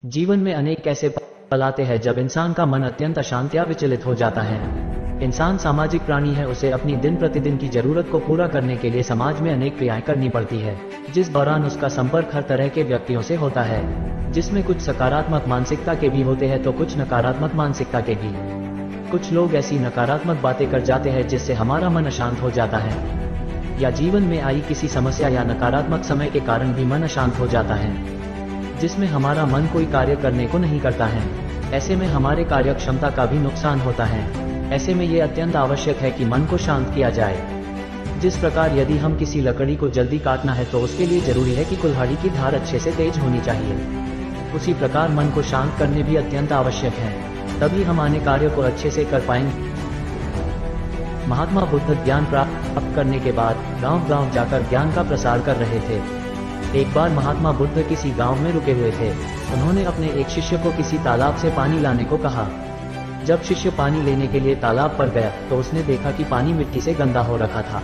जीवन में अनेक ऐसे पल आते हैं जब इंसान का मन अत्यंत अशांत या विचलित हो जाता है। इंसान सामाजिक प्राणी है, उसे अपनी दिन प्रतिदिन की जरूरत को पूरा करने के लिए समाज में अनेक क्रियाएं करनी पड़ती है, जिस दौरान उसका संपर्क हर तरह के व्यक्तियों से होता है, जिसमें कुछ सकारात्मक मानसिकता के भी होते हैं तो कुछ नकारात्मक मानसिकता के भी। कुछ लोग ऐसी नकारात्मक बातें कर जाते हैं जिससे हमारा मन अशांत हो जाता है, या जीवन में आई किसी समस्या या नकारात्मक समय के कारण भी मन अशांत हो जाता है, जिसमें हमारा मन कोई कार्य करने को नहीं करता है। ऐसे में हमारे कार्य क्षमता का भी नुकसान होता है। ऐसे में ये अत्यंत आवश्यक है कि मन को शांत किया जाए। जिस प्रकार यदि हम किसी लकड़ी को जल्दी काटना है तो उसके लिए जरूरी है कि कुल्हाड़ी की धार अच्छे से तेज होनी चाहिए, उसी प्रकार मन को शांत करने भी अत्यंत आवश्यक है, तभी हम आने कार्य को अच्छे से कर पाएंगे। महात्मा बुद्ध ज्ञान प्राप्त करने के बाद गांव-गांव जाकर ज्ञान का प्रसार कर रहे थे। एक बार महात्मा बुद्ध किसी गांव में रुके हुए थे। उन्होंने अपने एक शिष्य को किसी तालाब से पानी लाने को कहा। जब शिष्य पानी लेने के लिए तालाब पर गया तो उसने देखा कि पानी मिट्टी से गंदा हो रखा था।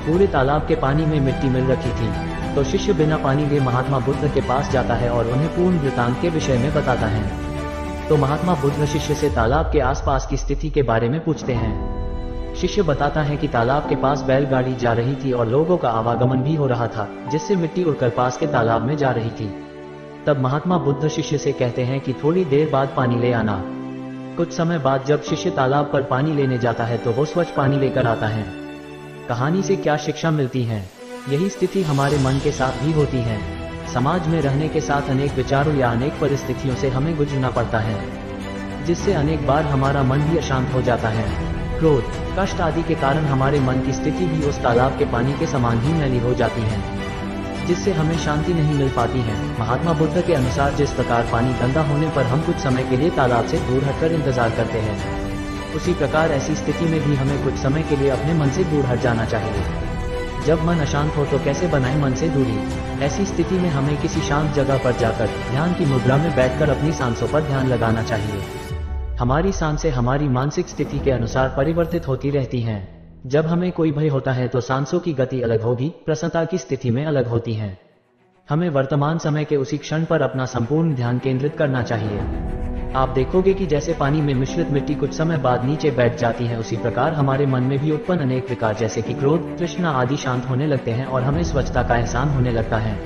पूरे तालाब के पानी में मिट्टी मिल रखी थी। तो शिष्य बिना पानी लिए महात्मा बुद्ध के पास जाता है और उन्हें पूर्ण वृतांत के विषय में बताता है। तो महात्मा बुद्ध शिष्य से तालाब के आसपास की स्थिति के बारे में पूछते हैं। शिष्य बताता है कि तालाब के पास बैलगाड़ी जा रही थी और लोगों का आवागमन भी हो रहा था, जिससे मिट्टी उड़कर पास के तालाब में जा रही थी। तब महात्मा बुद्ध शिष्य से कहते हैं कि थोड़ी देर बाद पानी ले आना। कुछ समय बाद जब शिष्य तालाब पर पानी लेने जाता है तो वो स्वच्छ पानी लेकर आता है। कहानी से क्या शिक्षा मिलती है? यही स्थिति हमारे मन के साथ भी होती है। समाज में रहने के साथ अनेक विचारों या अनेक परिस्थितियों से हमें गुजरना पड़ता है, जिससे अनेक बार हमारा मन भी अशांत हो जाता है। क्रोध, कष्ट आदि के कारण हमारे मन की स्थिति भी उस तालाब के पानी के समान ही मैली हो जाती है, जिससे हमें शांति नहीं मिल पाती है। महात्मा बुद्ध के अनुसार जिस प्रकार पानी गंदा होने पर हम कुछ समय के लिए तालाब से दूर हटकर इंतजार करते हैं, उसी प्रकार ऐसी स्थिति में भी हमें कुछ समय के लिए अपने मन से दूर हट जाना चाहिए। जब मन अशांत हो तो कैसे बनाए मन से दूरी? ऐसी स्थिति में हमें किसी शांत जगह पर जाकर ध्यान की मुद्रा में बैठकर अपनी सांसों पर ध्यान लगाना चाहिए। हमारी सांसें हमारी मानसिक स्थिति के अनुसार परिवर्तित होती रहती हैं। जब हमें कोई भय होता है तो सांसों की गति अलग होगी, प्रसन्नता की स्थिति में अलग होती है। हमें वर्तमान समय के उसी क्षण पर अपना संपूर्ण ध्यान केंद्रित करना चाहिए। आप देखोगे कि जैसे पानी में मिश्रित मिट्टी कुछ समय बाद नीचे बैठ जाती है, उसी प्रकार हमारे मन में भी उत्पन्न अनेक विकार जैसे कि क्रोध, तृष्णा आदि शांत होने लगते हैं और हमें स्वच्छता का एहसास होने लगता है।